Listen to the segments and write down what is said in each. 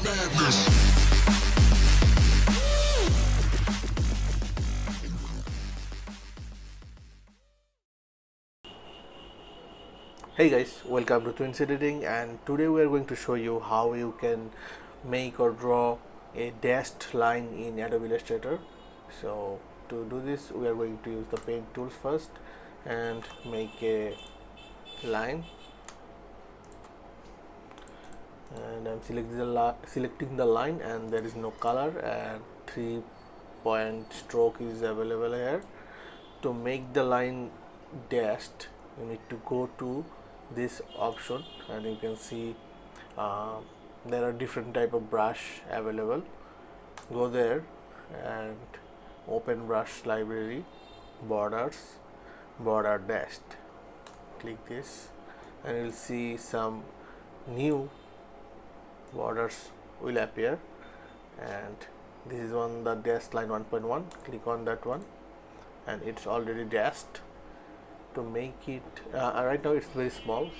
Hey guys, welcome to Tuhin editing, and today we are going to show you how you can make or draw a dashed line in Adobe Illustrator. So to do this we are going to use the paint tools first and make a line, and I'm selecting the line, and there is no color, and 3-point stroke is available here. To make the line dashed you need to go to this option, and you can see there are different type of brush available. Go there and open brush library, borders, border dashed. Click this and you'll see some new borders will appear, and this is on the dashed line 1.1. click on that one and it's already dashed. To make it right now it's very small,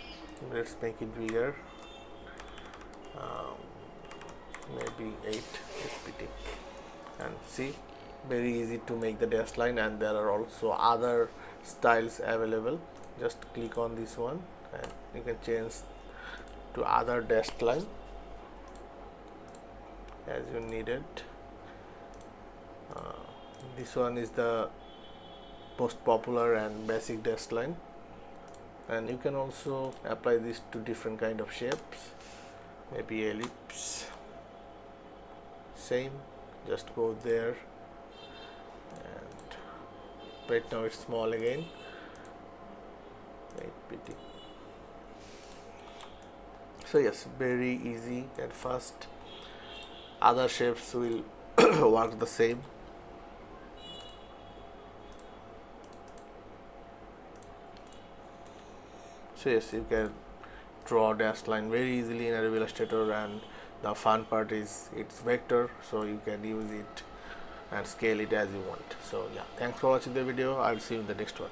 let's make it bigger, maybe 8 fpt, and see, very easy to make the dashed line, and there are also other styles available. Just click on this one and you can change to other dashed line as you need it. This one is the most popular and basic dashed line, and you can also apply this to different kind of shapes, maybe ellipse, same, just go there, and right now it's small again, 8pt. So yes, very easy at first. Other shapes will work the same. So yes, you can draw dashed line very easily in Adobe Illustrator, and the fun part is it's vector, so you can use it and scale it as you want. So yeah, thanks for watching the video. I'll see you in the next one.